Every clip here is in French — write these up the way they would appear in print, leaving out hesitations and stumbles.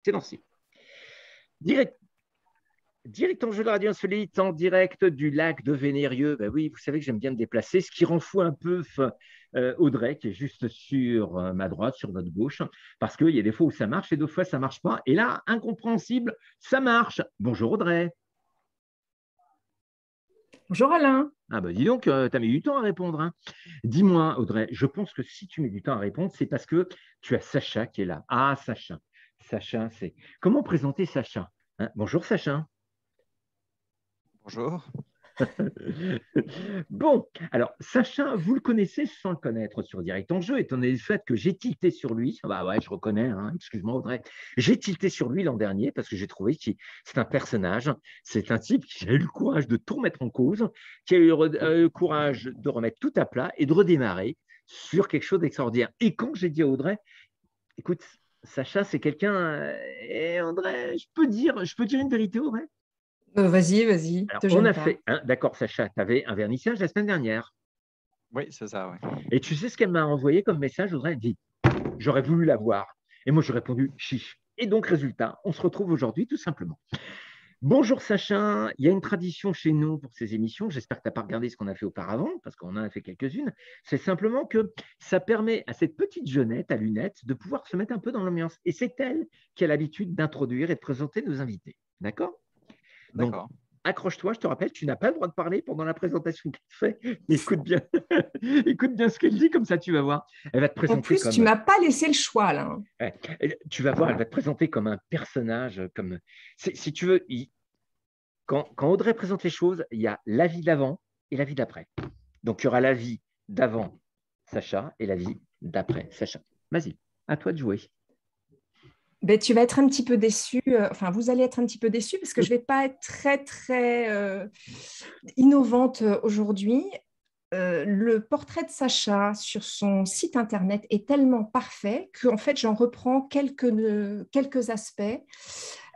C'est lancé. Direct, direct en jeu de la radio insolite, en direct du lac de Vénérieux. Ben oui, vous savez que j'aime bien me déplacer, ce qui rend fou un peu Audrey, qui est juste sur ma droite, sur votre gauche, parce qu'il y a des fois où ça marche et d'autres fois ça ne marche pas. Et là, incompréhensible, ça marche. Bonjour Audrey. Bonjour Alain. Ah ben dis donc, tu as mis du temps à répondre, hein. Dis-moi, Audrey, je pense que si tu mets du temps à répondre, c'est parce que tu as Sacha qui est là. Ah, Sacha. Sacha, c'est. Comment présenter Sacha, hein? Bonjour Sacha. Bonjour. Bon, alors Sacha, vous le connaissez sans le connaître sur Direct en Jeu, étant donné le fait que j'ai tilté sur lui. Ah bah ouais, je reconnais, hein, excuse-moi Audrey. J'ai tilté sur lui l'an dernier parce que j'ai trouvé que c'est un personnage, c'est un type qui a eu le courage de tout remettre en cause, qui a eu le courage de remettre tout à plat et de redémarrer sur quelque chose d'extraordinaire. Et quand j'ai dit à Audrey, écoute, Sacha, c'est quelqu'un. Et Audrey, je peux dire une vérité, Audrey? Vas-y, Alors, te on gêne a pas. fait, hein, d'accord, Sacha, tu avais un vernissage la semaine dernière. Oui, c'est ça, oui. Et tu sais ce qu'elle m'a envoyé comme message, Audrey? Elle dit, j'aurais voulu la voir. Et moi, j'ai répondu, chiche. Et donc, résultat, on se retrouve aujourd'hui tout simplement. Bonjour Sacha, il y a une tradition chez nous pour ces émissions, j'espère que tu n'as pas regardé ce qu'on a fait auparavant, parce qu'on en a fait quelques-unes, c'est simplement que ça permet à cette petite jeunette à lunettes de pouvoir se mettre un peu dans l'ambiance. Et c'est elle qui a l'habitude d'introduire et de présenter nos invités. D'accord? Donc, D'accord. accroche-toi, je te rappelle, tu n'as pas le droit de parler pendant la présentation qu'elle fait. Écoute bien, écoute bien ce qu'elle dit, comme ça tu vas voir. Elle va te En présenter plus, tu comme. m'as pas laissé le choix là. Ouais, tu vas voir, elle va te présenter comme un personnage, comme. Si tu veux, quand Audrey présente les choses, il y a la vie d'avant et la vie d'après. Donc il y aura la vie d'avant Sacha et la vie d'après Sacha. Vas-y, à toi de jouer. Ben, tu vas être un petit peu déçu, enfin vous allez être un petit peu déçu parce que je vais pas être très innovante aujourd'hui. Le portrait de Sacha sur son site internet est tellement parfait qu'en fait j'en reprends quelques aspects,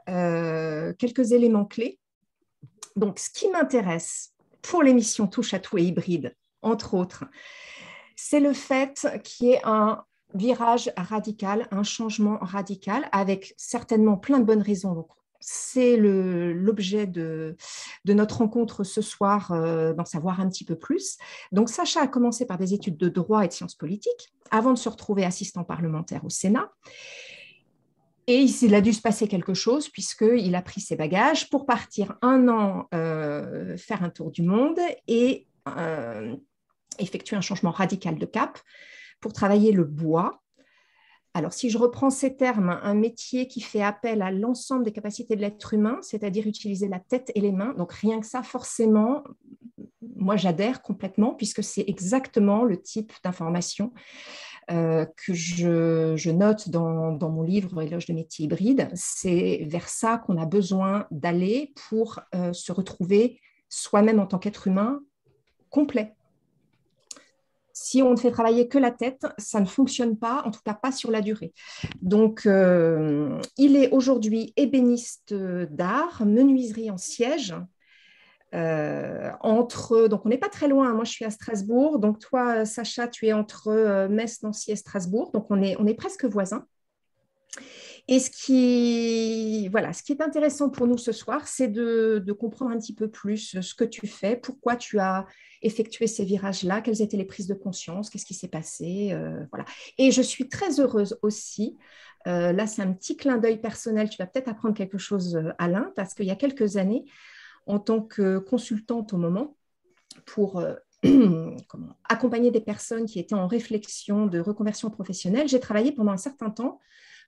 quelques éléments clés. Donc ce qui m'intéresse pour l'émission Touche à tout et hybride, entre autres, c'est le fait qu'il y ait un virage radical, un changement radical, avec certainement plein de bonnes raisons. Donc, c'est l'objet de notre rencontre ce soir, d'en savoir un petit peu plus. Donc, Sacha a commencé par des études de droit et de sciences politiques, avant de se retrouver assistant parlementaire au Sénat. Et il a dû se passer quelque chose puisqu'il a pris ses bagages pour partir un an faire un tour du monde et effectuer un changement radical de cap pour travailler le bois. Alors, si je reprends ces termes, un métier qui fait appel à l'ensemble des capacités de l'être humain, c'est-à-dire utiliser la tête et les mains. Donc, rien que ça, forcément, moi, j'adhère complètement puisque c'est exactement le type d'information que je note dans mon livre Éloge de métiers hybrides. C'est vers ça qu'on a besoin d'aller pour se retrouver soi-même en tant qu'être humain complet. Si on ne fait travailler que la tête, ça ne fonctionne pas, en tout cas pas sur la durée. Donc, il est aujourd'hui ébéniste d'art, menuiserie en siège. Donc on n'est pas très loin, moi je suis à Strasbourg, donc toi Sacha tu es entre Metz, Nancy et Strasbourg, donc on est presque voisins. Et ce qui est intéressant pour nous ce soir, c'est de comprendre un petit peu plus ce que tu fais, pourquoi tu as effectué ces virages-là, quelles étaient les prises de conscience, qu'est-ce qui s'est passé, voilà. Et je suis très heureuse aussi, là c'est un petit clin d'œil personnel, tu vas peut-être apprendre quelque chose Alain, parce qu'il y a quelques années, en tant que consultante au moment, pour accompagner des personnes qui étaient en réflexion de reconversion professionnelle, j'ai travaillé pendant un certain temps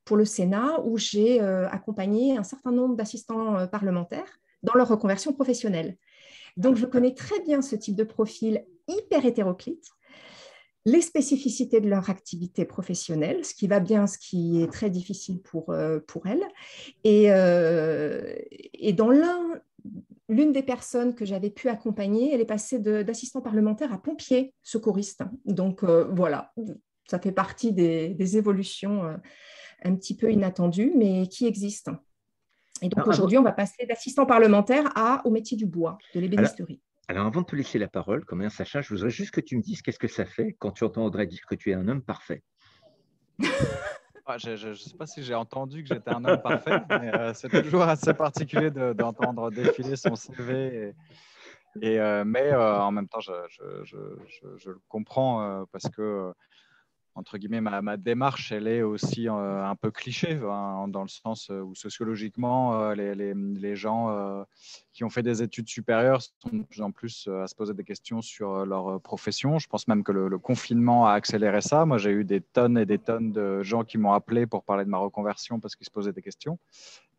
pour le Sénat où j'ai accompagné un certain nombre d'assistants parlementaires dans leur reconversion professionnelle. Donc, je connais très bien ce type de profil hyper hétéroclite, les spécificités de leur activité professionnelle, ce qui va bien, ce qui est très difficile pour elles. Et dans l'une des personnes que j'avais pu accompagner, elle est passée d'assistant parlementaire à pompier secouriste. Donc, voilà, ça fait partie des évolutions un petit peu inattendues, mais qui existent. Et donc, aujourd'hui, on va passer d'assistant parlementaire au métier du bois, de l'ébénisterie. Alors, avant de te laisser la parole, quand même, Sacha, je voudrais juste que tu me dises qu'est-ce que ça fait quand tu entends Audrey dire que tu es un homme parfait. Je ne sais pas si j'ai entendu que j'étais un homme parfait, mais c'est toujours assez particulier d'entendre défiler son CV. Mais en même temps, je le comprends parce que entre guillemets, ma démarche, elle est aussi un peu cliché, hein, dans le sens où sociologiquement, les gens qui ont fait des études supérieures sont de plus en plus à se poser des questions sur leur profession. Je pense même que le confinement a accéléré ça. Moi, j'ai eu des tonnes et des tonnes de gens qui m'ont appelé pour parler de ma reconversion parce qu'ils se posaient des questions.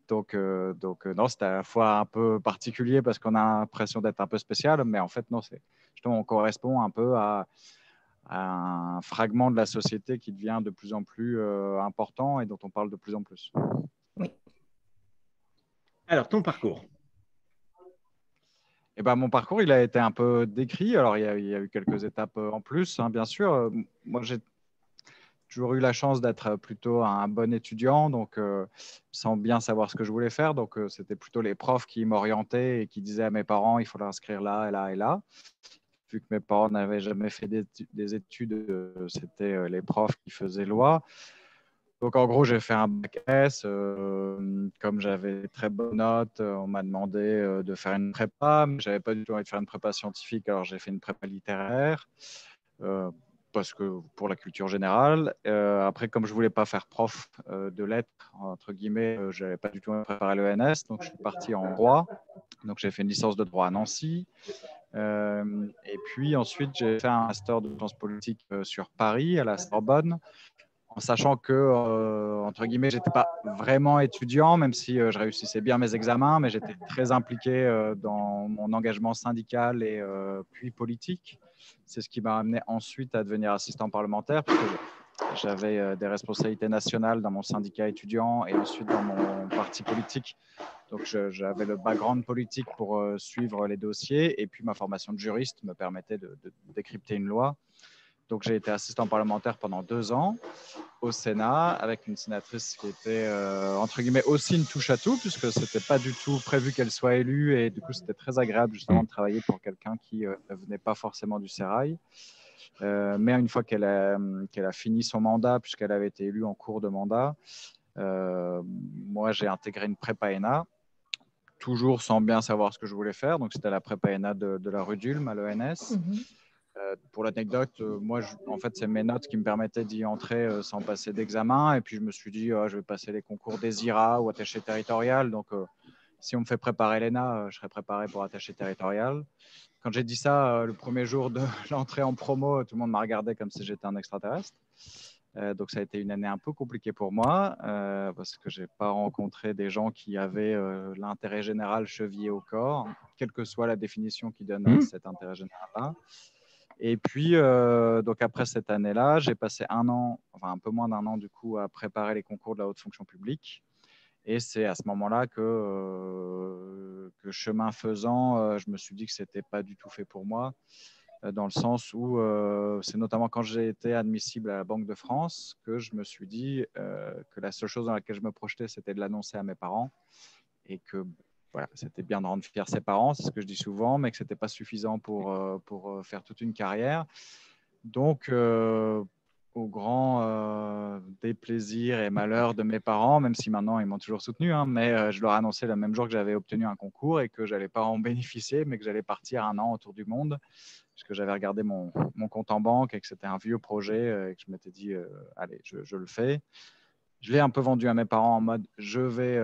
Donc non, c'était à la fois un peu particulier parce qu'on a l'impression d'être un peu spécial, mais en fait, non, justement, on correspond un peu à un fragment de la société qui devient de plus en plus important et dont on parle de plus en plus. Oui. Alors, ton parcours. Et ben, mon parcours, il a été un peu décrit. Alors, il y a eu quelques étapes en plus, hein, bien sûr. Moi, j'ai toujours eu la chance d'être plutôt un bon étudiant, donc sans bien savoir ce que je voulais faire. Donc, c'était plutôt les profs qui m'orientaient et qui disaient à mes parents, il faut l'inscrire là et là et là. Vu que mes parents n'avaient jamais fait des études, c'était les profs qui faisaient loi. Donc, en gros, j'ai fait un bac S. Comme j'avais très bonnes notes, on m'a demandé de faire une prépa, mais je n'avais pas du tout envie de faire une prépa scientifique, alors j'ai fait une prépa littéraire. Parce que pour la culture générale. Après, comme je ne voulais pas faire prof de lettres, entre guillemets, je n'avais pas du tout préparé l'ENS, donc je suis parti en droit. Donc, j'ai fait une licence de droit à Nancy. Et puis ensuite, j'ai fait un master de sciences politiques sur Paris, à la Sorbonne, en sachant que, entre guillemets, j'étais pas vraiment étudiant, même si je réussissais bien mes examens, mais j'étais très impliqué dans mon engagement syndical et puis politique. C'est ce qui m'a amené ensuite à devenir assistant parlementaire, puisque j'avais des responsabilités nationales dans mon syndicat étudiant et ensuite dans mon parti politique. Donc, j'avais le background politique pour suivre les dossiers, et puis ma formation de juriste me permettait de décrypter une loi. Donc, j'ai été assistant parlementaire pendant 2 ans au Sénat avec une sénatrice qui était, entre guillemets, aussi une touche-à-tout, puisque ce n'était pas du tout prévu qu'elle soit élue. Et du coup, c'était très agréable justement de travailler pour quelqu'un qui ne venait pas forcément du sérail. Mais une fois qu'elle a fini son mandat, puisqu'elle avait été élue en cours de mandat, moi, j'ai intégré une prépa ENA, toujours sans bien savoir ce que je voulais faire. Donc, c'était la prépa ENA de la rue d'Ulm à l'ENS. Pour l'anecdote, moi, en fait, c'est mes notes qui me permettaient d'y entrer sans passer d'examen. Et puis, je me suis dit, je vais passer les concours des IRA ou attaché territorial. Donc, si on me fait préparer l'ENA, je serai préparé pour attaché territorial. Quand j'ai dit ça, le premier jour de l'entrée en promo, tout le monde m'a regardé comme si j'étais un extraterrestre. Donc, ça a été une année un peu compliquée pour moi parce que je n'ai pas rencontré des gens qui avaient l'intérêt général chevillé au corps, quelle que soit la définition qu'ils donnent à cet intérêt général-là. Et puis, donc après cette année-là, j'ai passé un an, enfin un peu moins d'1 an du coup, à préparer les concours de la haute fonction publique. Et c'est à ce moment-là que chemin faisant, je me suis dit que ce n'était pas du tout fait pour moi, dans le sens où c'est notamment quand j'ai été admissible à la Banque de France que je me suis dit que la seule chose dans laquelle je me projetais, c'était de l'annoncer à mes parents et que voilà, c'était bien de rendre fiers ses parents, c'est ce que je dis souvent, mais que ce n'était pas suffisant pour faire toute une carrière. Donc, au grand déplaisir et malheur de mes parents, même si maintenant ils m'ont toujours soutenu, hein, mais je leur ai annoncé le même jour que j'avais obtenu un concours et que je n'allais pas en bénéficier, mais que j'allais partir 1 an autour du monde, puisque j'avais regardé mon compte en banque et que c'était un vieux projet et que je m'étais dit, allez, je le fais. Je l'ai un peu vendu à mes parents en mode je vais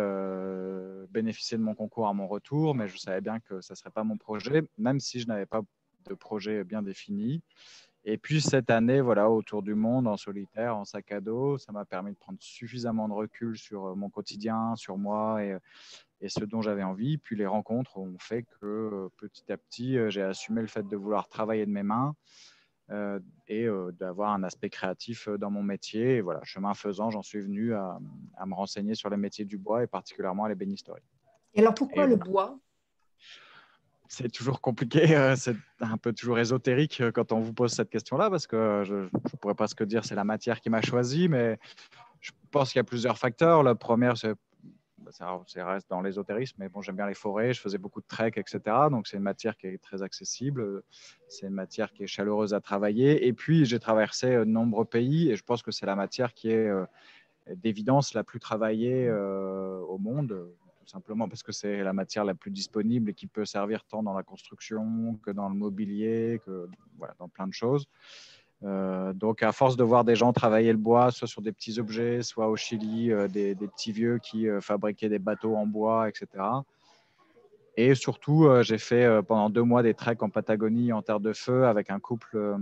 bénéficier de mon concours à mon retour, mais je savais bien que ça ne serait pas mon projet, même si je n'avais pas de projet bien défini. Et puis cette année, voilà, autour du monde, en solitaire, en sac à dos, ça m'a permis de prendre suffisamment de recul sur mon quotidien, sur moi et ce dont j'avais envie. Puis les rencontres ont fait que petit à petit, j'ai assumé le fait de vouloir travailler de mes mains et d'avoir un aspect créatif dans mon métier. Et voilà, chemin faisant, j'en suis venu à me renseigner sur les métiers du bois et particulièrement à l'ébénisterie. Et alors, pourquoi Et le voilà. bois? C'est toujours compliqué, c'est un peu toujours ésotérique quand on vous pose cette question-là, parce que je ne pourrais pas ce que dire, c'est la matière qui m'a choisi, mais je pense qu'il y a plusieurs facteurs. La première, ça reste dans l'ésotérisme, mais bon, j'aime bien les forêts, je faisais beaucoup de trek, etc. Donc, c'est une matière qui est très accessible, c'est une matière qui est chaleureuse à travailler. Et puis, j'ai traversé de nombreux pays et je pense que c'est la matière qui est d'évidence la plus travaillée au monde, tout simplement parce que c'est la matière la plus disponible et qui peut servir tant dans la construction que dans le mobilier, que voilà, dans plein de choses. Donc, à force de voir des gens travailler le bois, soit sur des petits objets, soit au Chili, des petits vieux qui fabriquaient des bateaux en bois, etc. Et surtout, j'ai fait pendant 2 mois des treks en Patagonie, en terre de feu, avec un couple.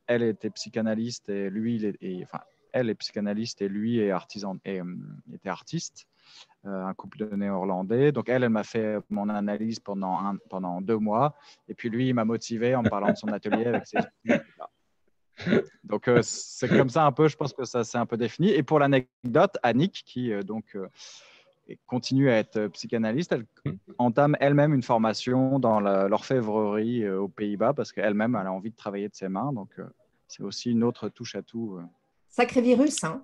Elle était psychanalyste et lui, enfin, elle est psychanalyste et lui est artisan et était artiste. Un couple de Néerlandais. Donc, elle m'a fait mon analyse pendant 2 mois. Et puis, lui, il m'a motivé en me parlant de son atelier avec ses outils. Donc, c'est comme ça un peu, je pense que ça s'est un peu défini. Et pour l'anecdote, Annick, qui continue à être psychanalyste, elle entame elle-même une formation dans l'orfèvrerie aux Pays-Bas parce qu'elle-même, elle a envie de travailler de ses mains. Donc, c'est aussi une autre touche à tout. Sacré virus, hein,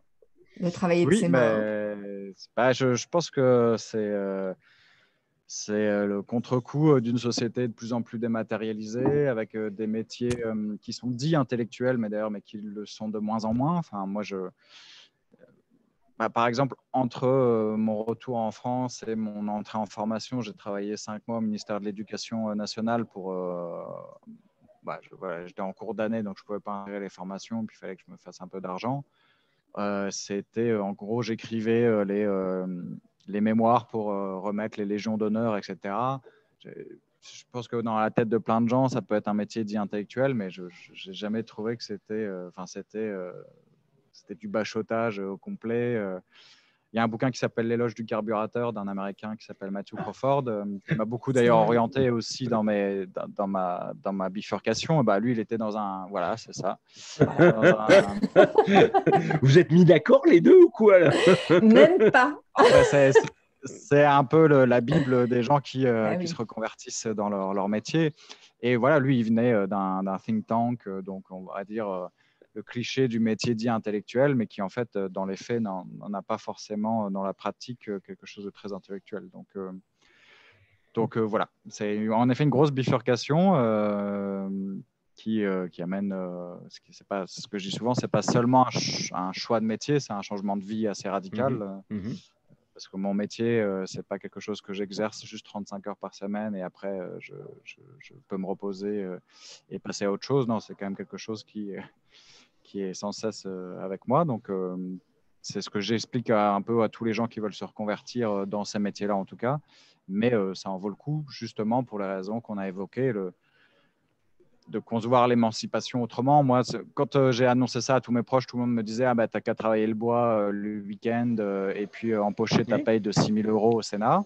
de travailler de Oui, ses mains. mais je pense que c'est le contre-coup d'une société de plus en plus dématérialisée, avec des métiers qui sont dits intellectuels, mais qui le sont de moins en moins. Enfin, moi, par exemple, entre mon retour en France et mon entrée en formation, j'ai travaillé 5 mois au ministère de l'Éducation nationale pour. Voilà, j'étais en cours d'année, donc je ne pouvais pas intégrer les formations, puis il fallait que je me fasse un peu d'argent. C'était en gros, j'écrivais les mémoires pour remettre les légions d'honneur, etc. Je pense que dans la tête de plein de gens, ça peut être un métier dit intellectuel, mais je n'ai jamais trouvé que c'était du bachotage au complet. Il y a un bouquin qui s'appelle L'éloge du carburateur d'un Américain qui s'appelle Matthew Crawford, qui m'a beaucoup d'ailleurs orienté aussi dans ma bifurcation. Bah, lui, il était dans un… Voilà, c'est ça. Vous êtes mis d'accord les deux ou quoi là? Même pas. C'est un peu la Bible des gens qui Oui. se reconvertissent dans leur métier. Et voilà, lui, il venait d'un think tank, donc on va dire le cliché du métier dit intellectuel, mais qui en fait, dans les faits, n'en a pas forcément dans la pratique quelque chose de très intellectuel. Donc voilà, c'est en effet une grosse bifurcation qui amène, c'est pas, ce que je dis souvent, c'est pas seulement un choix de métier, c'est un changement de vie assez radical. Parce que mon métier, c'est pas quelque chose que j'exerce juste 35 heures par semaine et après, je peux me reposer et passer à autre chose. Non, c'est quand même quelque chose qui est sans cesse avec moi. Donc, c'est ce que j'explique un peu à tous les gens qui veulent se reconvertir dans ces métiers-là, en tout cas. Mais ça en vaut le coup, justement, pour les raisons qu'on a évoquées, de concevoir l'émancipation autrement. Moi, quand j'ai annoncé ça à tous mes proches, tout le monde me disait « Ah, bah, t'as qu'à travailler le bois le week-end et puis empocher ta paye de 6 000 € au Sénat. »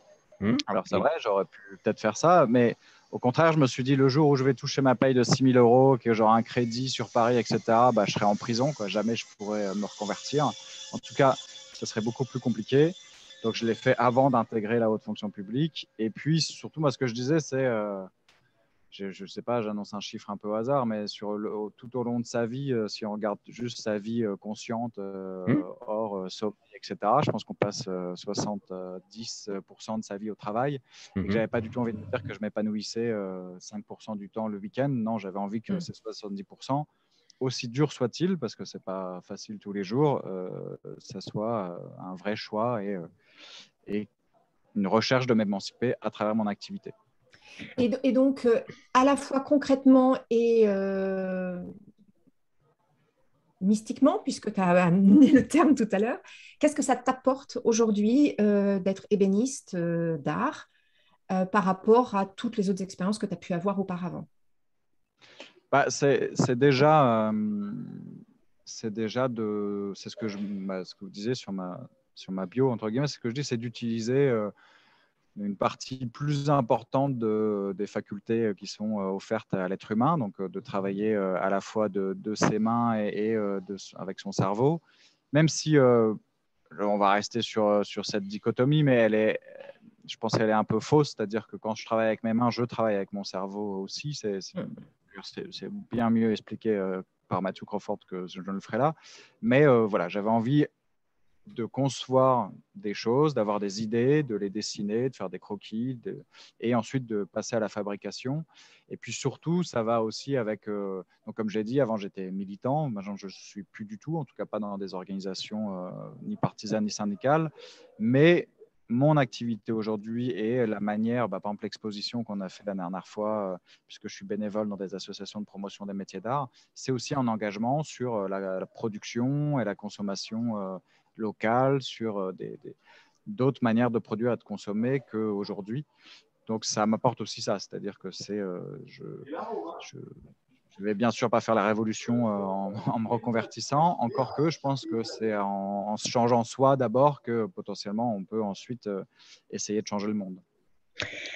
Alors, c'est vrai, j'aurais pu peut-être faire ça, mais au contraire, je me suis dit, le jour où je vais toucher ma paye de 6 000 €, que j'aurai un crédit sur Paris, etc., bah, je serai en prison, quoi. Jamais je pourrais me reconvertir. En tout cas, ce serait beaucoup plus compliqué. Donc, je l'ai fait avant d'intégrer la haute fonction publique. Et puis, surtout, moi, ce que je disais, c'est… je ne sais pas, j'annonce un chiffre un peu au hasard, mais tout au long de sa vie, si on regarde juste sa vie consciente, hors sommeil, etc., je pense qu'on passe 70% de sa vie au travail. Et que je n'avais pas du tout envie de me dire que je m'épanouissais 5% du temps le week-end. Non, j'avais envie que ces 70%, aussi dur soit-il, parce que ce n'est pas facile tous les jours, ça soit un vrai choix et une recherche de m'émanciper à travers mon activité. Et donc, à la fois concrètement et mystiquement, puisque tu as amené le terme tout à l'heure, qu'est-ce que ça t'apporte aujourd'hui d'être ébéniste d'art par rapport à toutes les autres expériences que tu as pu avoir auparavant? C'est déjà c'est ce que ce que vous disiez sur ma bio, entre guillemets, ce que je dis, c'est d'utiliser une partie plus importante des facultés qui sont offertes à l'être humain, donc de travailler à la fois de ses mains et avec son cerveau, même si on va rester sur cette dichotomie, mais je pense qu'elle est un peu fausse, c'est-à-dire que quand je travaille avec mes mains, je travaille avec mon cerveau aussi. C'est bien mieux expliqué par Matthew Crawford que je ne le ferai là. Mais voilà, j'avais envie de concevoir des choses, d'avoir des idées, de les dessiner, de faire des croquis, et ensuite de passer à la fabrication. Et puis surtout, ça va aussi avec, donc comme j'ai dit, avant j'étais militant, maintenant je ne suis plus du tout, en tout cas pas dans des organisations ni partisanes ni syndicales, mais mon activité aujourd'hui et la manière, par exemple l'exposition qu'on a fait la dernière fois, puisque je suis bénévole dans des associations de promotion des métiers d'art, c'est aussi un engagement sur la production et la consommation locale, sur d'autres manières de produire et de consommer qu'aujourd'hui. Donc ça m'apporte aussi ça, c'est-à-dire que je vais bien sûr pas faire la révolution en me reconvertissant, encore que je pense que c'est en se changeant soi d'abord que potentiellement on peut ensuite essayer de changer le monde.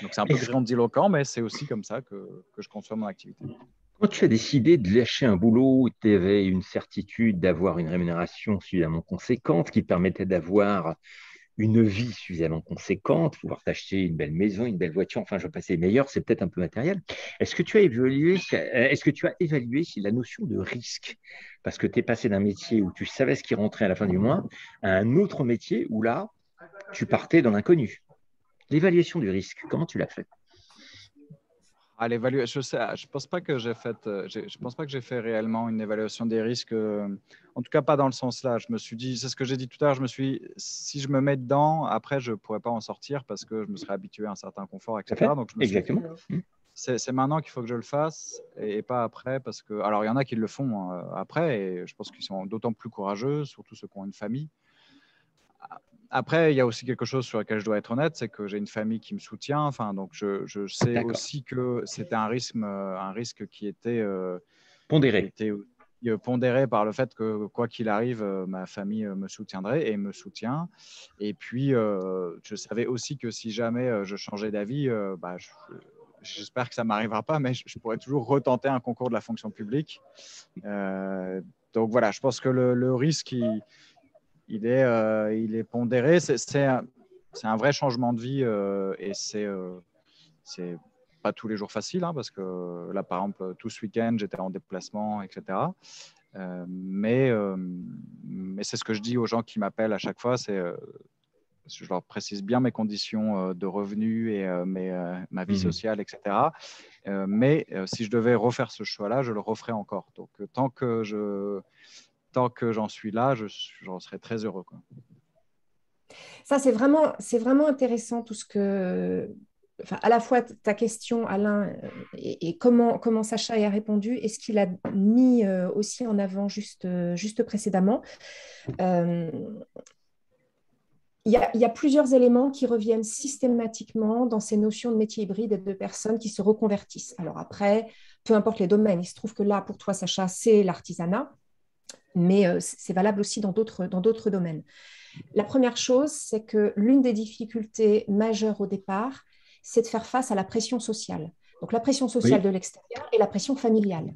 Donc c'est un peu grandiloquent, mais c'est aussi comme ça que je conçois mon activité. Quand tu as décidé de lâcher un boulot où tu avais une certitude d'avoir une rémunération suffisamment conséquente qui permettait d'avoir une vie suffisamment conséquente, pouvoir t'acheter une belle maison, une belle voiture, enfin, je veux passer meilleur, c'est peut-être un peu matériel. Est-ce que tu as évalué la notion de risque? Parce que tu es passé d'un métier où tu savais ce qui rentrait à la fin du mois à un autre métier où là, tu partais dans l'inconnu. L'évaluation du risque, comment tu l'as fait? Je pense pas que je pense pas que j'ai fait réellement une évaluation des risques. En tout cas, pas dans le sens là. Je me suis dit, c'est ce que j'ai dit tout à l'heure. Je me suis, si je me mets dedans, après, je pourrais pas en sortir parce que je me serais habitué à un certain confort, etc. Donc, je me suis dit, c'est maintenant qu'il faut que je le fasse et pas après, parce que, alors, il y en a qui le font après, et je pense qu'ils sont d'autant plus courageux, surtout ceux qui ont une famille. Après, il y a aussi quelque chose sur lequel je dois être honnête, c'est que j'ai une famille qui me soutient. Enfin, donc je sais aussi que c'était un risque qui était pondéré. Pondéré par le fait que quoi qu'il arrive, ma famille me soutiendrait et me soutient. Et puis, je savais aussi que si jamais je changeais d'avis, j'espère que ça m'arrivera pas, mais je pourrais toujours retenter un concours de la fonction publique. Donc voilà, je pense que le risque, il est pondéré. C'est un vrai changement de vie et c'est pas tous les jours facile parce que là, par exemple, tout ce week-end, j'étais en déplacement, etc. Mais c'est ce que je dis aux gens qui m'appellent à chaque fois, je leur précise bien mes conditions de revenus et ma vie sociale, etc. Mais si je devais refaire ce choix-là, je le referais encore. Donc, tant que j'en suis là, j'en serais très heureux, quoi. Ça, c'est vraiment intéressant tout ce que, enfin, à la fois ta question, Alain, et comment Sacha y a répondu, et ce qu'il a mis aussi en avant juste précédemment. Il y a plusieurs éléments qui reviennent systématiquement dans ces notions de métier hybride et de personnes qui se reconvertissent. Alors après, peu importe les domaines, il se trouve que là, pour toi, Sacha, c'est l'artisanat, mais c'est valable aussi dans d'autres domaines. La première chose, c'est que l'une des difficultés majeures au départ, c'est de faire face à la pression sociale. Donc la pression sociale de l'extérieur et la pression familiale.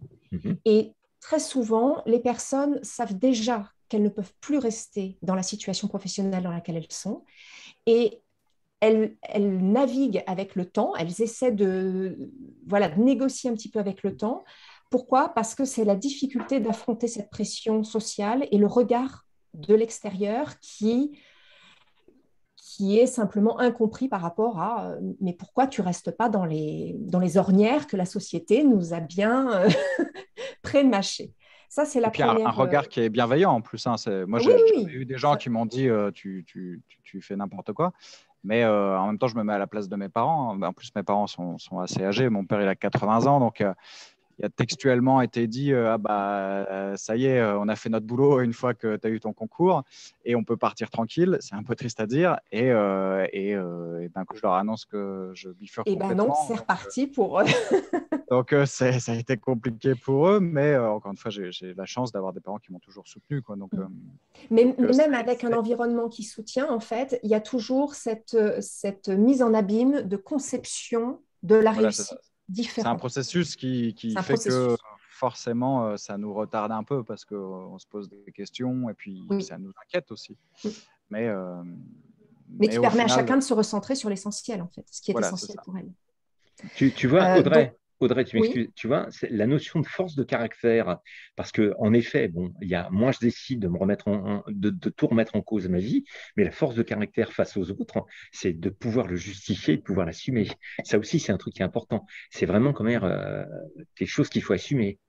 Et très souvent, les personnes savent déjà qu'elles ne peuvent plus rester dans la situation professionnelle dans laquelle elles sont. Et elles naviguent avec le temps, elles essaient de négocier un petit peu avec le temps. Pourquoi? Parce que c'est la difficulté d'affronter cette pression sociale et le regard de l'extérieur qui est simplement incompris par rapport à mais pourquoi tu restes pas dans les ornières que la société nous a bien pré-mâchées. Ça, c'est la première. Un regard qui est bienveillant en plus. Moi, j'ai eu des gens qui m'ont dit tu fais n'importe quoi. Mais en même temps, je me mets à la place de mes parents. En plus, mes parents sont assez âgés. Mon père, il a 80 ans. Donc, il a textuellement été dit ça y est, on a fait notre boulot une fois que tu as eu ton concours et on peut partir tranquille. C'est un peu triste à dire. Et d'un coup, je leur annonce que je bifurque complètement. Et ben non, c'est reparti pour eux. Donc, ça a été compliqué pour eux. Mais encore une fois, j'ai la chance d'avoir des parents qui m'ont toujours soutenu, quoi. Donc, mais même avec un environnement qui soutient, en fait, il y a toujours cette mise en abîme de conception de la réussite. C'est un processus qui fait que forcément, ça nous retarde un peu parce qu'on se pose des questions et puis ça nous inquiète aussi. Mais qui permet à chacun de se recentrer sur l'essentiel, en fait, ce qui est essentiel pour elle. Tu vois, Audrey, Audrey, tu Oui. m'excuses, tu vois, c'est la notion de force de caractère, parce que en effet, bon, moi je décide de me remettre de tout remettre en cause ma vie, mais la force de caractère face aux autres, c'est de pouvoir le justifier, de pouvoir l'assumer. Ça aussi, c'est un truc qui est important. C'est vraiment quand même quelque chose qu'il faut assumer.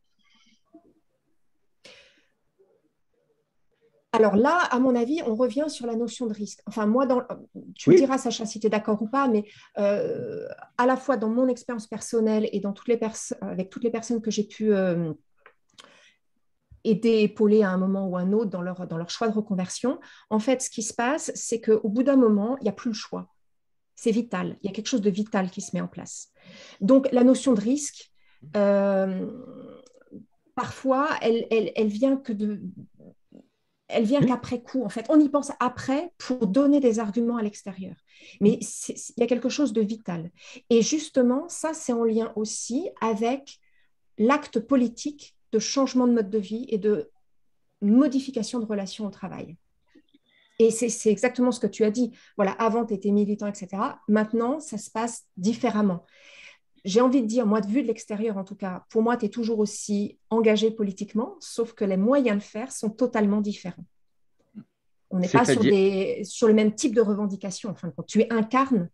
Alors là, à mon avis, on revient sur la notion de risque. Enfin, moi, tu me Oui, diras, Sacha, si tu es d'accord ou pas, mais à la fois dans mon expérience personnelle et avec toutes les personnes que j'ai pu aider, épauler à un moment ou un autre dans leur choix de reconversion, en fait, ce qui se passe, c'est qu'au bout d'un moment, il n'y a plus le choix. C'est vital. Il y a quelque chose de vital qui se met en place. Donc, la notion de risque, euh, parfois, elle vient elle vient oui, qu'après coup. En fait, on y pense après pour donner des arguments à l'extérieur. Mais il y a quelque chose de vital. Et justement, ça, c'est en lien aussi avec l'acte politique de changement de mode de vie et de modification de relations au travail. Et c'est exactement ce que tu as dit. Voilà, avant, tu étais militant, etc. Maintenant, ça se passe différemment. J'ai envie de dire, moi, de vue de l'extérieur, en tout cas, pour moi, tu es toujours aussi engagé politiquement, sauf que les moyens de faire sont totalement différents. On n'est pas c'est-à-dire, sur le même type de revendication. Enfin, quand tu incarnes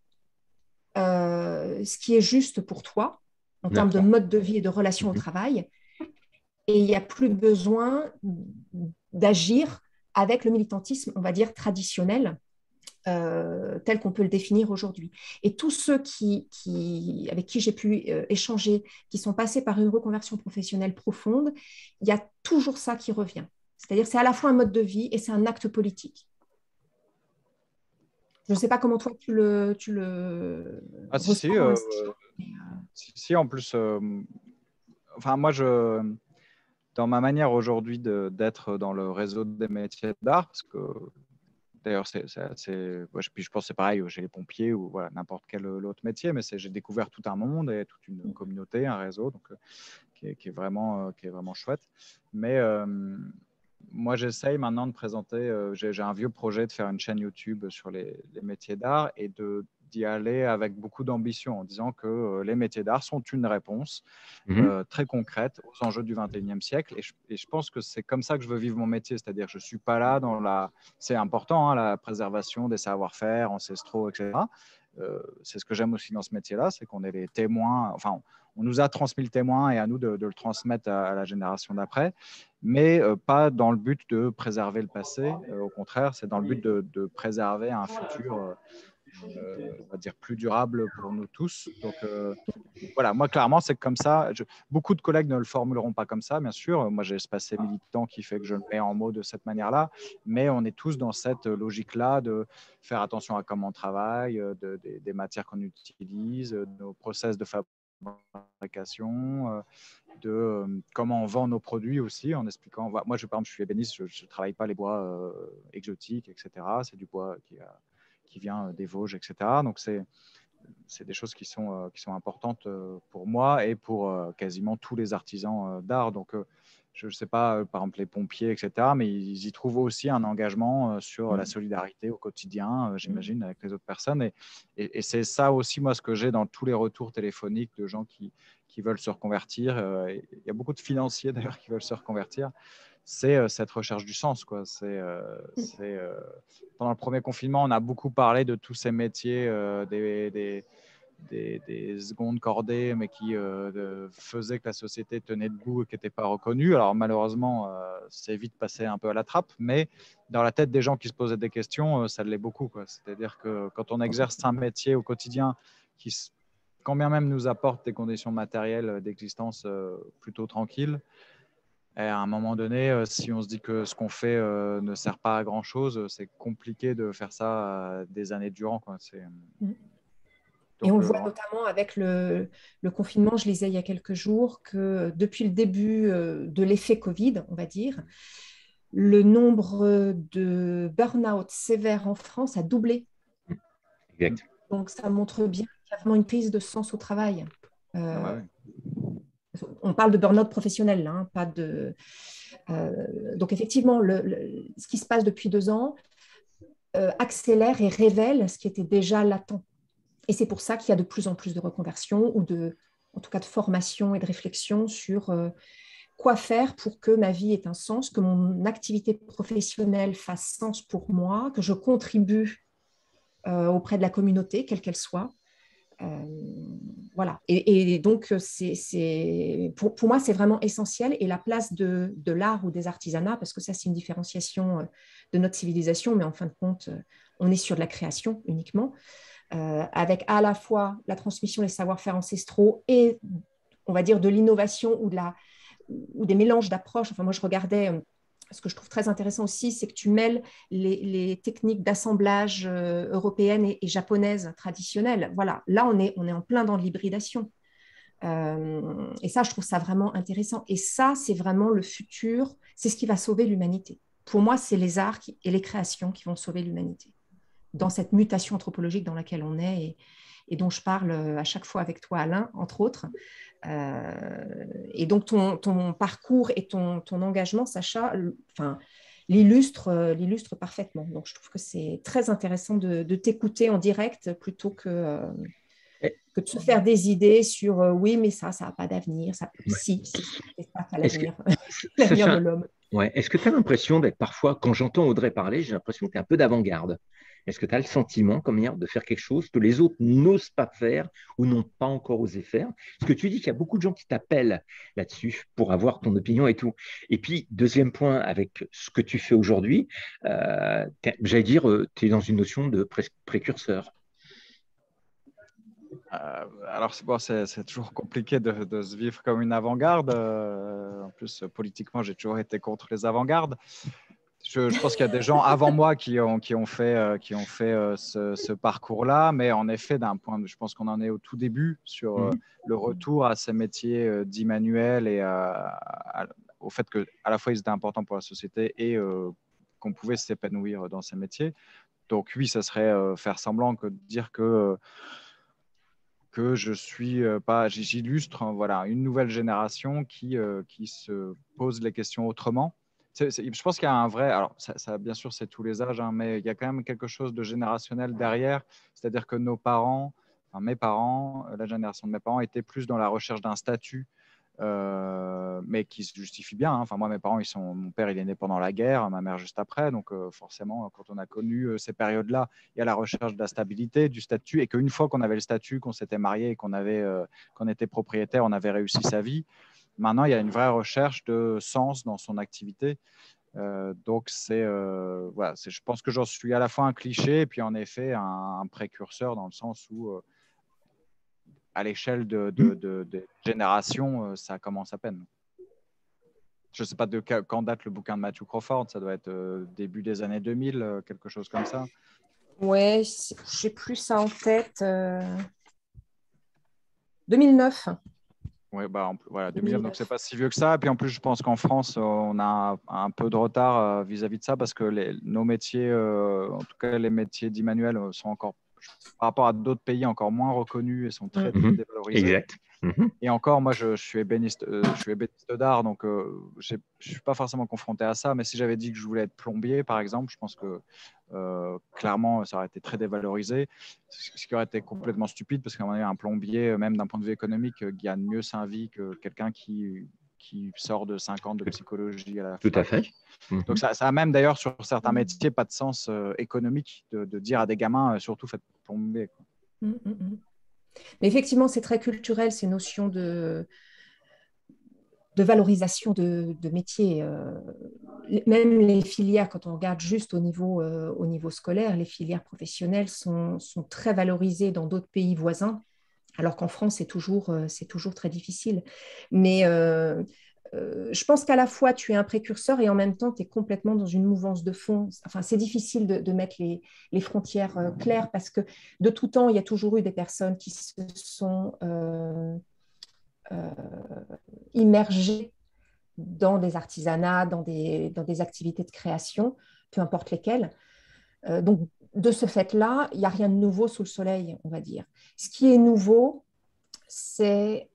ce qui est juste pour toi en termes de d'accord. mode de vie et de relation au Mhm. travail, et il n'y a plus besoin d'agir avec le militantisme, on va dire, traditionnel, tel qu'on peut le définir aujourd'hui. Et tous ceux avec qui j'ai pu échanger, qui sont passés par une reconversion professionnelle profonde, il y a toujours ça qui revient. C'est-à-dire c'est à la fois un mode de vie et c'est un acte politique. Je ne sais pas comment toi tu le Ah, si, si, ressens. si, en plus, enfin, moi, dans ma manière aujourd'hui d'être dans le réseau des métiers d'art, parce que d'ailleurs, puis je pense que c'est pareil chez les pompiers ou voilà, n'importe quel autre métier, mais j'ai découvert tout un monde et toute une communauté, un réseau donc, qui est vraiment chouette. Mais moi, j'essaye maintenant de présenter, j'ai un vieux projet de faire une chaîne YouTube sur les métiers d'art et d'y aller avec beaucoup d'ambition en disant que les métiers d'art sont une réponse Mhm. très concrète aux enjeux du 21e siècle. Et je pense que c'est comme ça que je veux vivre mon métier, c'est-à-dire que je ne suis pas là dans la... C'est important, hein, la préservation des savoir-faire ancestraux, etc. C'est ce que j'aime aussi dans ce métier-là, c'est qu'on est les témoins, enfin, on nous a transmis le témoin et à nous de le transmettre à la génération d'après, mais pas dans le but de préserver le passé. Au contraire, c'est dans le but de préserver un futur, on va dire, plus durable pour nous tous. Donc, voilà, moi, clairement, c'est comme ça. Beaucoup de collègues ne le formuleront pas comme ça, bien sûr. Moi, j'ai ce passé militant qui fait que je le mets en mots de cette manière-là. Mais on est tous dans cette logique-là de faire attention à comment on travaille, des matières qu'on utilise, de nos process de fabrication, de comment on vend nos produits aussi, en expliquant. Moi, par exemple, je suis ébéniste, je ne travaille pas les bois exotiques, etc. C'est du bois qui vient des Vosges, etc. Donc, c'est des choses qui sont importantes pour moi et pour quasiment tous les artisans d'art. Donc, je ne sais pas, par exemple, les pompiers, etc., mais ils y trouvent aussi un engagement sur la solidarité au quotidien, j'imagine, avec les autres personnes. Et c'est ça aussi, moi, ce que j'ai dans tous les retours téléphoniques de gens qui veulent se reconvertir. Il y a beaucoup de financiers, d'ailleurs, qui veulent se reconvertir. C'est cette recherche du sens, quoi. Pendant le premier confinement, on a beaucoup parlé de tous ces métiers, des secondes cordées, mais qui faisaient que la société tenait debout et qui n'étaient pas reconnues. Alors malheureusement, c'est vite passé un peu à la trappe, mais dans la tête des gens qui se posaient des questions, ça l'est beaucoup, quoi. C'est-à-dire que quand on exerce un métier au quotidien qui, quand bien même nous apporte des conditions matérielles d'existence plutôt tranquilles, et à un moment donné, si on se dit que ce qu'on fait ne sert pas à grand-chose, c'est compliqué de faire ça des années durant, quoi. Et on Donc, le voit notamment avec le confinement, je lisais il y a quelques jours que depuis le début de l'effet Covid, on va dire, le nombre de burn-out sévères en France a doublé. Exact. Donc ça montre bien qu'il y a vraiment une prise de sens au travail. ah bah Euh, ouais. on parle de burn-out professionnel, hein, pas de. Donc effectivement, ce qui se passe depuis 2 ans accélère et révèle ce qui était déjà latent. Et c'est pour ça qu'il y a de plus en plus de reconversions ou de en tout cas de formation et de réflexion sur quoi faire pour que ma vie ait un sens, que mon activité professionnelle fasse sens pour moi, que je contribue auprès de la communauté, quelle qu'elle soit. Voilà. Et donc, pour moi, c'est vraiment essentiel. Et la place de l'art ou des artisanats, parce que ça, c'est une différenciation de notre civilisation, mais en fin de compte, on est sur de la création uniquement, avec à la fois la transmission des savoir-faire ancestraux et, on va dire, de l'innovation ou des mélanges d'approches. Enfin, moi, je regardais, ce que je trouve très intéressant aussi, c'est que tu mêles les techniques d'assemblage européennes et japonaises traditionnelles. Voilà, là, on est en plein dans l'hybridation. Et ça, je trouve ça vraiment intéressant. Et ça, c'est vraiment le futur, c'est ce qui va sauver l'humanité. Pour moi, c'est les arts et les créations qui vont sauver l'humanité dans cette mutation anthropologique dans laquelle on est et dont je parle à chaque fois avec toi, Alain, entre autres. Et donc, ton parcours et ton engagement, Sacha, l'illustre parfaitement. Donc, je trouve que c'est très intéressant de t'écouter en direct plutôt que de se faire des idées sur oui, mais ça n'a pas d'avenir. Ça, Ouais. si, c'est ça qui a Est-ce que, l'avenir, l'avenir de l'homme. ouais, est-ce que tu as l'impression d'être parfois, quand j'entends Audrey parler, j'ai l'impression que tu es un peu d'avant-garde. Est-ce que tu as le sentiment, comme hier, de faire quelque chose que les autres n'osent pas faire ou n'ont pas encore osé faire? Parce que tu dis qu'il y a beaucoup de gens qui t'appellent là-dessus pour avoir ton opinion et tout. Et puis, deuxième point, avec ce que tu fais aujourd'hui, j'allais dire, tu es dans une notion de précurseur. Alors, bon, c'est toujours compliqué de se vivre comme une avant-garde. En plus, politiquement, j'ai toujours été contre les avant-gardes. Je pense qu'il y a des gens avant moi qui ont fait ce parcours-là, mais en effet, je pense qu'on en est au tout début sur le retour à ces métiers dits manuels et au fait que à la fois ils étaient importants pour la société et qu'on pouvait s'épanouir dans ces métiers. Donc oui, ça serait faire semblant que de dire que je suis pas, j'illustre voilà, une nouvelle génération qui se pose les questions autrement. Je pense qu'il y a un vrai, alors ça bien sûr c'est tous les âges, hein, mais il y a quand même quelque chose de générationnel derrière, c'est-à-dire que nos parents, enfin mes parents, la génération de mes parents étaient plus dans la recherche d'un statut, mais qui se justifie bien. Hein. Enfin, moi, mes parents, mon père, il est né pendant la guerre, ma mère juste après. Donc, forcément, quand on a connu ces périodes-là, il y a la recherche de la stabilité, du statut, et qu'une fois qu'on avait le statut, qu'on s'était marié, qu'on était propriétaire, on avait réussi sa vie. Maintenant, il y a une vraie recherche de sens dans son activité. Donc, voilà, je pense que j'en suis à la fois un cliché et puis en effet un précurseur dans le sens où à l'échelle de générations, ça commence à peine. Je ne sais pas quand date le bouquin de Matthew Crawford, ça doit être début des années 2000, quelque chose comme ça. Ouais, j'ai plus ça en tête. 2009. Oui, voilà, 2009, donc c'est pas si vieux que ça. Et puis en plus, je pense qu'en France, on a un peu de retard vis-à-vis de ça parce que nos métiers, en tout cas les métiers dits manuels, sont encore, par rapport à d'autres pays, encore moins reconnus et sont très, très dévalorisés. Exact. Et encore, moi, je suis ébéniste d'art, donc je ne suis pas forcément confronté à ça. Mais si j'avais dit que je voulais être plombier, par exemple, je pense que clairement, ça aurait été très dévalorisé, ce qui aurait été complètement stupide, parce qu'à un moment donné, un plombier, même d'un point de vue économique, gagne mieux sa vie que quelqu'un qui sort de 5 ans de psychologie à la Tout fac. à fait. Donc, ça a même d'ailleurs, sur certains métiers, pas de sens économique de dire à des gamins, surtout faites plombier, quoi. Mais effectivement, c'est très culturel, ces notions de valorisation de métiers. Même les filières, quand on regarde juste au niveau scolaire, les filières professionnelles sont très valorisées dans d'autres pays voisins, alors qu'en France, c'est toujours très difficile. Mais je pense qu'à la fois, tu es un précurseur et en même temps, tu es complètement dans une mouvance de fond. Enfin, c'est difficile de mettre les frontières claires parce que de tout temps, il y a toujours eu des personnes qui se sont immergées dans des artisanats, dans des activités de création, peu importe lesquelles. Donc, de ce fait-là, il n'y a rien de nouveau sous le soleil, on va dire. Ce qui est nouveau, c'est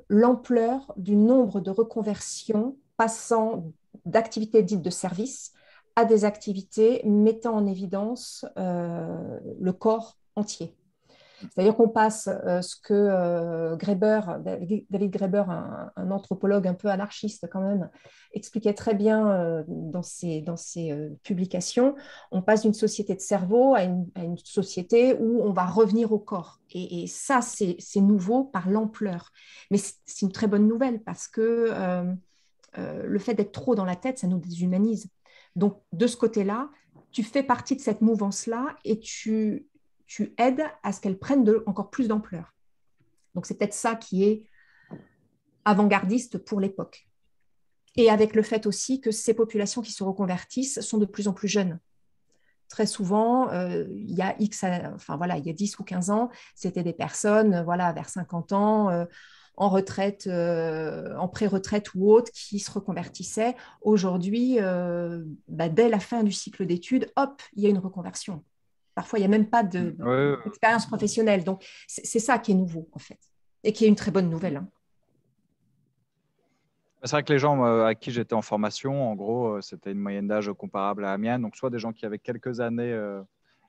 l'ampleur du nombre de reconversions passant d'activités dites de service à des activités mettant en évidence le corps entier. C'est-à-dire qu'on passe ce que David Graeber, un anthropologue un peu anarchiste quand même, expliquait très bien dans ses publications, on passe d'une société de cerveau à une société où on va revenir au corps. Et ça, c'est nouveau par l'ampleur. Mais c'est une très bonne nouvelle parce que le fait d'être trop dans la tête, ça nous déshumanise. Donc, de ce côté-là, tu fais partie de cette mouvance-là et tu aides à ce qu'elle prenne encore plus d'ampleur. Donc, c'est peut-être ça qui est avant-gardiste pour l'époque. Et avec le fait aussi que ces populations qui se reconvertissent sont de plus en plus jeunes. Très souvent, il y a il y a 10 ou 15 ans, c'était des personnes vers 50 ans, en retraite, en pré-retraite ou autre, qui se reconvertissaient. Aujourd'hui, dès la fin du cycle d'études, hop, il y a une reconversion. Parfois, il n'y a même pas d'expérience professionnelle. Donc, c'est ça qui est nouveau, en fait, et qui est une très bonne nouvelle. Hein. C'est vrai que les gens à qui j'étais en formation, en gros, c'était une moyenne d'âge comparable à la mienne. Donc, soit des gens qui avaient quelques années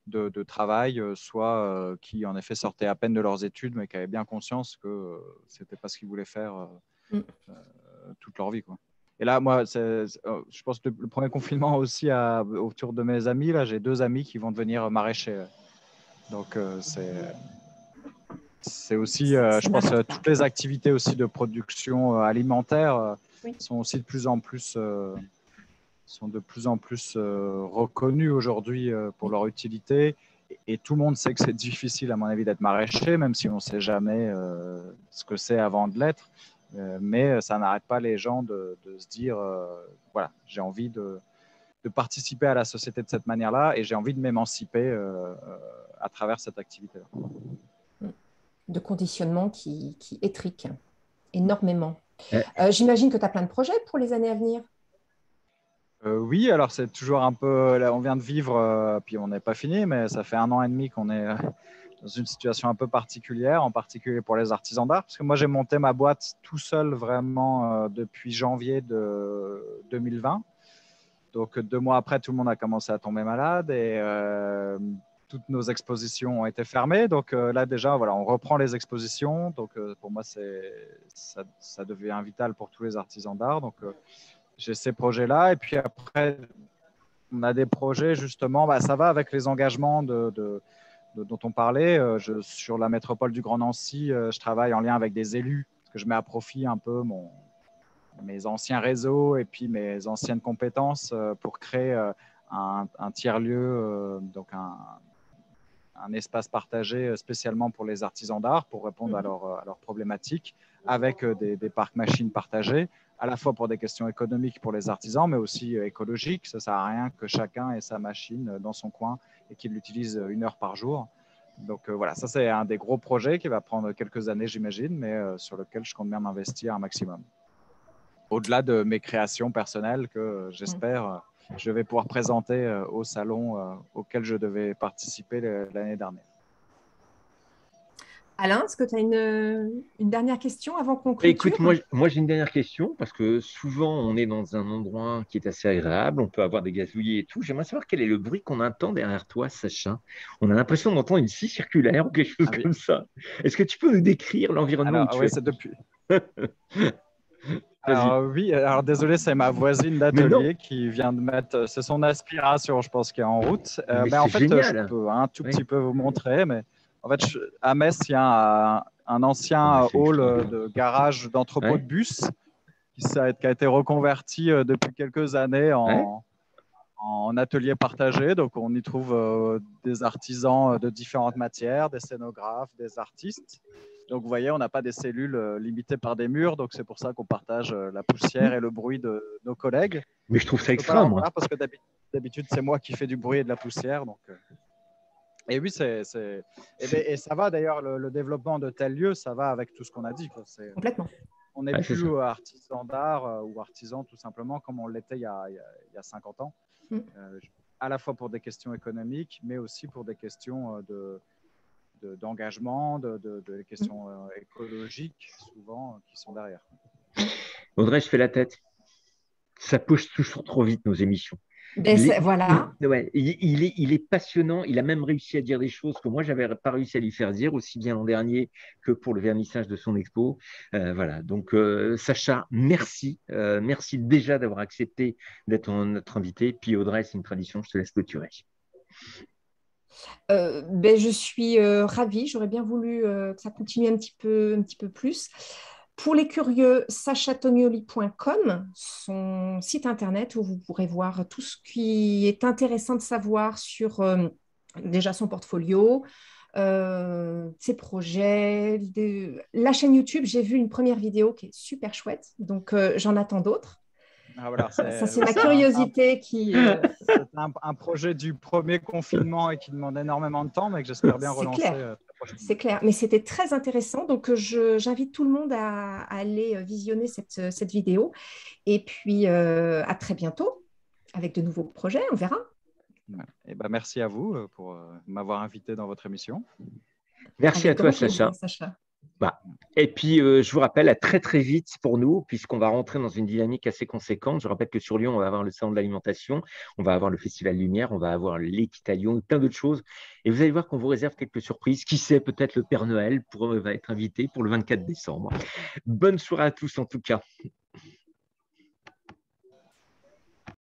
de travail, soit qui, en effet, sortaient à peine de leurs études, mais qui avaient bien conscience que ce n'était pas ce qu'ils voulaient faire toute leur vie, quoi. Et là, moi, je pense que le premier confinement aussi, autour de mes amis, là, j'ai 2 amis qui vont devenir maraîchers. Donc, c'est aussi, je pense, toutes les activités aussi de production alimentaire sont aussi de plus en plus, reconnues aujourd'hui pour leur utilité. Et tout le monde sait que c'est difficile, à mon avis, d'être maraîcher, même si on ne sait jamais ce que c'est avant de l'être. Mais ça n'arrête pas les gens de se dire, voilà, j'ai envie de participer à la société de cette manière-là et j'ai envie de m'émanciper à travers cette activité-là. De conditionnement qui étrique énormément. J'imagine que tu as plein de projets pour les années à venir. Oui, alors c'est toujours un peu, là, on vient de vivre, puis on n'est pas fini, mais ça fait 1 an et demi qu'on est dans une situation un peu particulière, en particulier pour les artisans d'art, parce que moi j'ai monté ma boîte tout seul vraiment depuis janvier de 2020. Donc 2 mois après, tout le monde a commencé à tomber malade et toutes nos expositions ont été fermées. Donc là déjà, voilà, on reprend les expositions. Donc pour moi, ça devient vital pour tous les artisans d'art. Donc j'ai ces projets-là. Et puis après, on a des projets justement, ça va avec les engagements dont on parlait. Sur la métropole du Grand Nancy, je travaille en lien avec des élus parce que je mets à profit un peu mes anciens réseaux et puis mes anciennes compétences pour créer un tiers-lieu, donc un espace partagé spécialement pour les artisans d'art pour répondre à leurs problématiques avec des parcs machines partagés, à la fois pour des questions économiques pour les artisans, mais aussi écologiques. Ça ne sert à rien que chacun ait sa machine dans son coin et qu'il l'utilise 1 heure par jour. Donc voilà, ça c'est un des gros projets qui va prendre quelques années, j'imagine, mais sur lequel je compte bien m'investir un maximum. Au-delà de mes créations personnelles que j'espère je vais pouvoir présenter au salon auquel je devais participer l'année dernière. Alain, est-ce que tu as une dernière question avant qu'on clôture? Écoute, moi j'ai une dernière question parce que souvent on est dans un endroit qui est assez agréable, on peut avoir des gazouillis et tout. J'aimerais savoir quel est le bruit qu'on entend derrière toi, Sacha. On a l'impression d'entendre une scie circulaire ou quelque chose comme ça. Est-ce que tu peux nous décrire l'environnement où tu es? C'est depuis. Alors désolé, c'est ma voisine d'atelier qui vient de mettre, c'est son aspiration, je pense, qui est en route. En fait, génial. je peux un tout petit peu vous montrer, mais en fait, à Metz, il y a un ancien hall de garage d'entrepôt de bus qui a été reconverti depuis quelques années en atelier partagé. Donc, on y trouve des artisans de différentes matières, des scénographes, des artistes. Donc, vous voyez, on n'a pas des cellules limitées par des murs. Donc, c'est pour ça qu'on partage la poussière et le bruit de nos collègues. Mais je trouve ça extra, moi. Parce que d'habitude, c'est moi qui fais du bruit et de la poussière. Donc, et oui, et ça va d'ailleurs, le développement de tels lieux, ça va avec tout ce qu'on a dit. Complètement. On n'est plus artisan d'art ou artisan tout simplement comme on l'était il y a 50 ans. À la fois pour des questions économiques, mais aussi pour des questions d'engagement, de questions écologiques, souvent, qui sont derrière. Audrey, je fais la tête. Ça pousse toujours trop vite, nos émissions. Voilà. Ouais, il est passionnant. Il a même réussi à dire des choses que moi, j'avais pas réussi à lui faire dire, aussi bien l'an dernier que pour le vernissage de son expo. Voilà. Donc, Sacha, merci. Merci déjà d'avoir accepté d'être notre invité. Puis, Audrey, c'est une tradition. Je te laisse clôturer. Je suis ravie. J'aurais bien voulu que ça continue un petit peu plus. Pour les curieux, sachatognoli.com, son site internet où vous pourrez voir tout ce qui est intéressant de savoir sur déjà son portfolio, ses projets, la chaîne YouTube. J'ai vu une première vidéo qui est super chouette, donc j'en attends d'autres. Ah, voilà, Ça, c'est ma curiosité qui. C'est un projet du premier confinement et qui demande énormément de temps, mais que j'espère bien relancer très prochainement. C'est clair, mais c'était très intéressant. Donc, j'invite tout le monde à aller visionner cette vidéo. Et puis, à très bientôt avec de nouveaux projets. On verra. Et merci à vous pour m'avoir invité dans votre émission. Merci avec à toi, plaisir, Sacha. Bah. Et puis, je vous rappelle, à très, très vite pour nous, puisqu'on va rentrer dans une dynamique assez conséquente. Je rappelle que sur Lyon, on va avoir le salon de l'alimentation, on va avoir le Festival Lumière, on va avoir l'Équite à Lyon, plein d'autres choses. Et vous allez voir qu'on vous réserve quelques surprises. Qui sait, peut-être le Père Noël va être invité pour le 24 décembre. Bonne soirée à tous, en tout cas.